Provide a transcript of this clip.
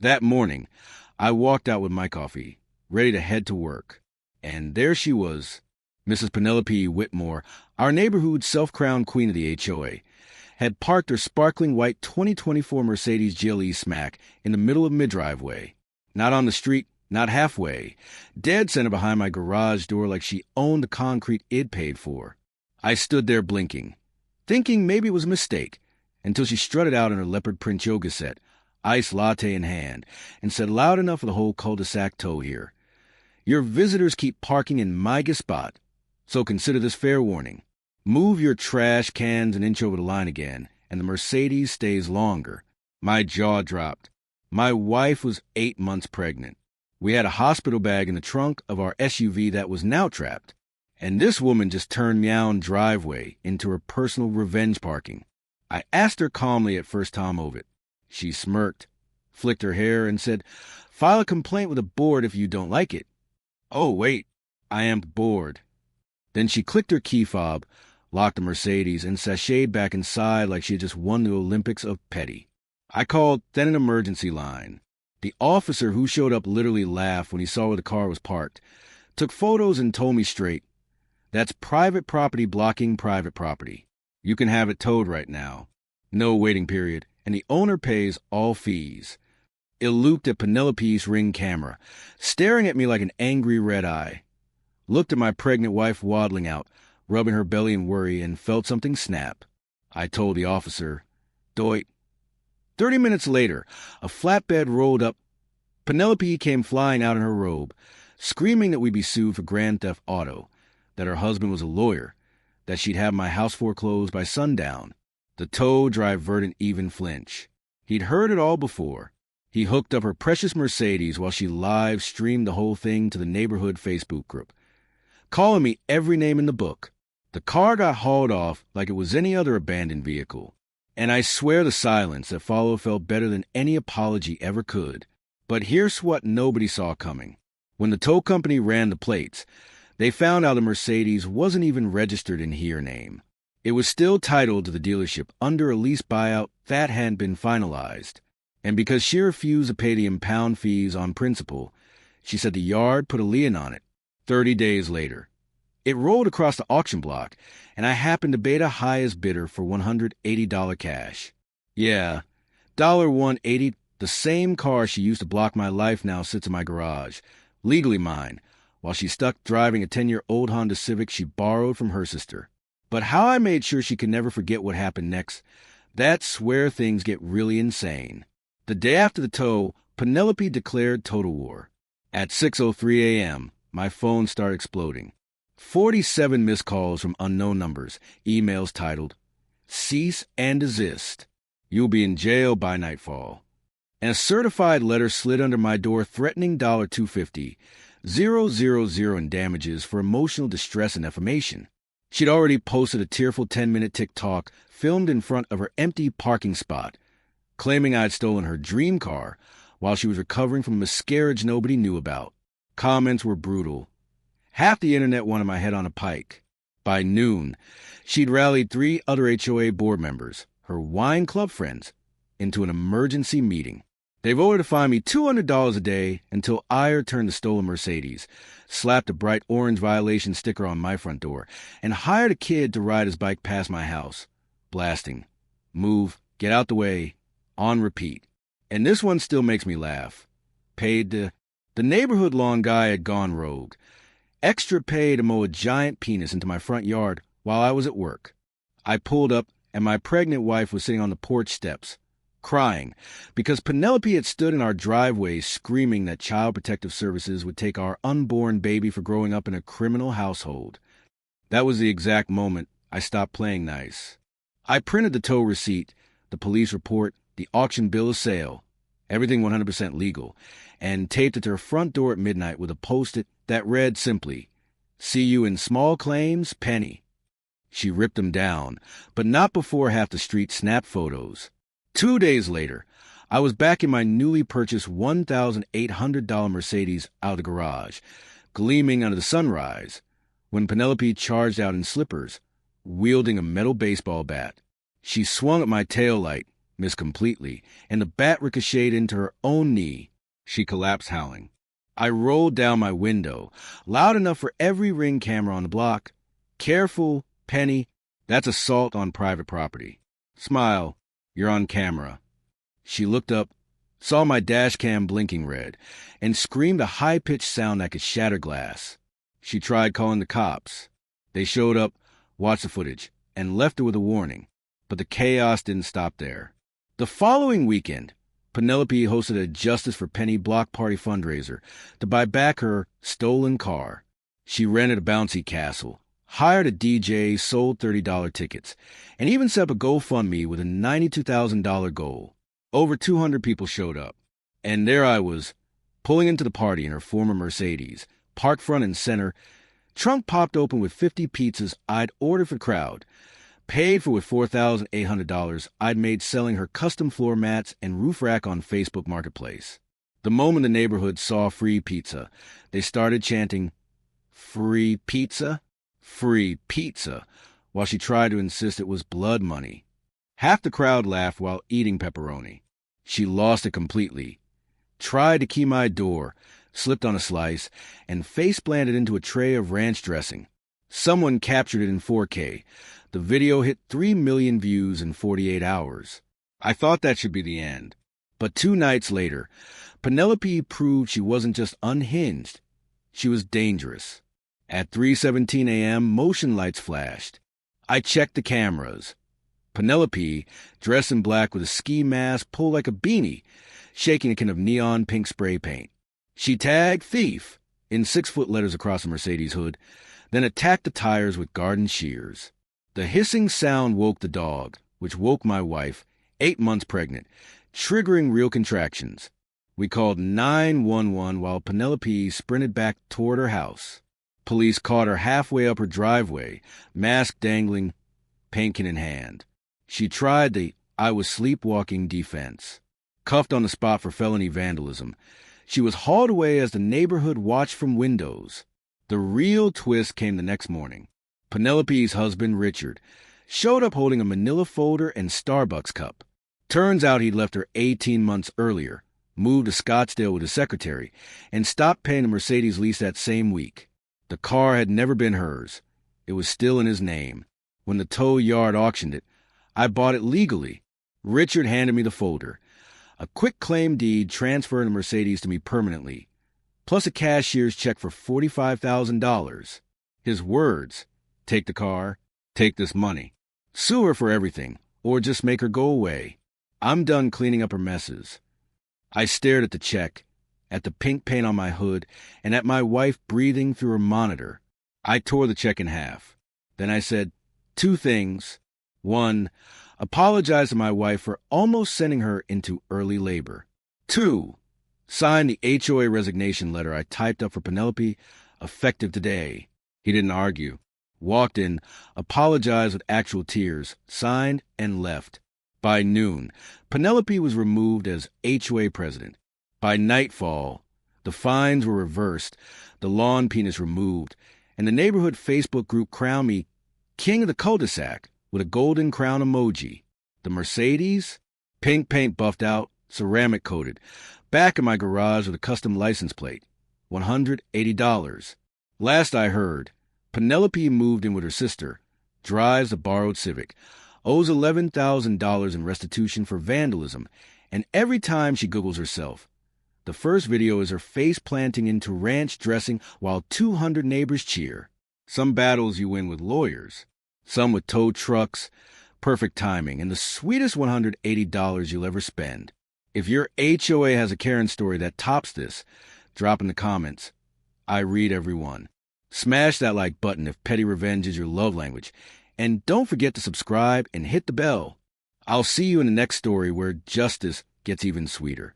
That morning, I walked out with my coffee, ready to head to work. And there she was, Mrs. Penelope Whitmore, our neighborhood self-crowned queen of the HOA, had parked her sparkling white 2024 Mercedes GLE smack in the middle of mid-driveway. Not on the street, not halfway. Dead center behind my garage door like she owned the concrete it paid for. I stood there blinking, thinking maybe it was a mistake, until she strutted out in her leopard print yoga set, iced latte in hand, and said loud enough for the whole cul-de-sac tow here, "Your visitors keep parking in my spot, so consider this fair warning. Move your trash cans an inch over the line again, and the Mercedes stays longer." My jaw dropped. My wife was 8 months pregnant. We had a hospital bag in the trunk of our SUV that was now trapped. And this woman just turned Meown driveway into her personal revenge parking. I asked her calmly at first time of it. She smirked, flicked her hair, and said, "File a complaint with the board if you don't like it." Oh, wait, I am bored. Then she clicked her key fob, locked the Mercedes, and sashayed back inside like she had just won the Olympics of petty. I called then an emergency line. The officer who showed up literally laughed when he saw where the car was parked, took photos, and told me straight, "That's private property blocking private property. You can have it towed right now. No waiting period, and the owner pays all fees." It looped at Penelope's Ring camera, staring at me like an angry red eye. Looked at my pregnant wife waddling out, rubbing her belly in worry, and felt something snap. I told the officer, "Doit." 30 minutes later, a flatbed rolled up. Penelope came flying out in her robe, screaming that we'd be sued for grand theft auto, that her husband was a lawyer, that she'd have my house foreclosed by sundown. The tow drive verdant even flinch. He'd heard it all before. He hooked up her precious Mercedes while she live-streamed the whole thing to the neighborhood Facebook group, calling me every name in the book. The car got hauled off like it was any other abandoned vehicle. And I swear the silence that followed felt better than any apology ever could. But here's what nobody saw coming. When the tow company ran the plates, they found out the Mercedes wasn't even registered in her name. It was still titled to the dealership under a lease buyout that hadn't been finalized. And because she refused to pay the impound fees on principal, she said the yard put a lien on it. 30 days later, it rolled across the auction block, and I happened to beta highest bidder for $180 cash. Yeah, $180, the same car she used to block my life now sits in my garage, legally mine, while she's stuck driving a 10-year-old Honda Civic she borrowed from her sister. But how I made sure she could never forget what happened next, that's where things get really insane. The day after the tow, Penelope declared total war. At 6:03 a.m., my phone started exploding. 47 missed calls from unknown numbers, emails titled, "Cease and desist. You'll be in jail by nightfall." And a certified letter slid under my door threatening $250, 000 in damages for emotional distress and defamation. She'd already posted a tearful 10-minute TikTok filmed in front of her empty parking spot, claiming I'd stolen her dream car while she was recovering from a miscarriage nobody knew about. Comments were brutal. Half the internet wanted my head on a pike. By noon, she'd rallied 3 other HOA board members, her wine club friends, into an emergency meeting. They voted to fine me $200 a day until I returned the stolen Mercedes, slapped a bright orange violation sticker on my front door, and hired a kid to ride his bike past my house, blasting, "Move, get out the way," on repeat. And this one still makes me laugh. The neighborhood lawn guy had gone rogue. Extra pay to mow a giant penis into my front yard while I was at work. I pulled up, and my pregnant wife was sitting on the porch steps, crying, because Penelope had stood in our driveway screaming that Child Protective Services would take our unborn baby for growing up in a criminal household. That was the exact moment I stopped playing nice. I printed the tow receipt, the police report, the auction bill of sale, everything 100% legal, and taped it to her front door at midnight with a post-it that read simply, "See you in small claims, Penny." She ripped them down, but not before half the street snapped photos. 2 days later, I was back in my newly purchased $1,800 Mercedes out of the garage, gleaming under the sunrise, when Penelope charged out in slippers, wielding a metal baseball bat. She swung at my taillight, missed completely, and the bat ricocheted into her own knee. She collapsed howling. I rolled down my window, loud enough for every Ring camera on the block. Careful, Penny, that's assault on private property. Smile, you're on camera. She looked up, saw my dash cam blinking red, and screamed a high-pitched sound that could shatter glass. She tried calling the cops. They showed up, watched the footage, and left her with a warning. But the chaos didn't stop there. The following weekend, Penelope hosted a Justice for Penny block party fundraiser to buy back her stolen car. She rented a bouncy castle, hired a DJ, sold $30 tickets, and even set up a GoFundMe with a $92,000 goal. Over 200 people showed up. And there I was, pulling into the party in her former Mercedes, parked front and center, trunk popped open with 50 pizzas I'd ordered for the crowd, paid for with $4,800 I'd made selling her custom floor mats and roof rack on Facebook Marketplace. The moment the neighborhood saw free pizza, they started chanting, "Free pizza? Free pizza," while she tried to insist it was blood money. Half the crowd laughed while eating pepperoni. She lost it completely, tried to key my door, slipped on a slice, and face-planted into a tray of ranch dressing. Someone captured it in 4K. The video hit 3 million views in 48 hours. I thought that should be the end. But 2 nights later, Penelope proved she wasn't just unhinged. She was dangerous. At 3:17 a.m., motion lights flashed. I checked the cameras. Penelope, dressed in black with a ski mask pulled like a beanie, shaking a can of neon pink spray paint. She tagged "thief" in 6-foot letters across the Mercedes hood, then attacked the tires with garden shears. The hissing sound woke the dog, which woke my wife, 8 months pregnant, triggering real contractions. We called 911 while Penelope sprinted back toward her house. Police caught her halfway up her driveway, mask dangling, paint can in hand. She tried the "I was sleepwalking" defense. Cuffed on the spot for felony vandalism, she was hauled away as the neighborhood watched from windows. The real twist came the next morning. Penelope's husband, Richard, showed up holding a manila folder and Starbucks cup. Turns out he'd left her 18 months earlier, moved to Scottsdale with his secretary, and stopped paying the Mercedes lease that same week. The car had never been hers. It was still in his name. When the tow yard auctioned it, I bought it legally. Richard handed me the folder. A quick claim deed transferring the Mercedes to me permanently, plus a cashier's check for $45,000. His words, "Take the car, take this money. Sue her for everything, or just make her go away. I'm done cleaning up her messes." I stared at the check, at the pink paint on my hood, and at my wife breathing through her monitor. I tore the check in half. Then I said 2 things. 1, apologize to my wife for almost sending her into early labor. 2, sign the HOA resignation letter I typed up for Penelope, effective today. He didn't argue. Walked in, apologized with actual tears, signed, and left. By noon, Penelope was removed as HOA president. By nightfall, the fines were reversed, the lawn penis removed, and the neighborhood Facebook group crowned me king of the cul-de-sac with a golden crown emoji. The Mercedes, pink paint buffed out, ceramic coated, back in my garage with a custom license plate, $180. Last I heard, Penelope moved in with her sister, drives a borrowed Civic, owes $11,000 in restitution for vandalism, and every time she Googles herself, the first video is her face planting into ranch dressing while 200 neighbors cheer. Some battles you win with lawyers, some with tow trucks, perfect timing, and the sweetest $180 you'll ever spend. If your HOA has a Karen story that tops this, drop in the comments. I read every one. Smash that like button if petty revenge is your love language. And don't forget to subscribe and hit the bell. I'll see you in the next story where justice gets even sweeter.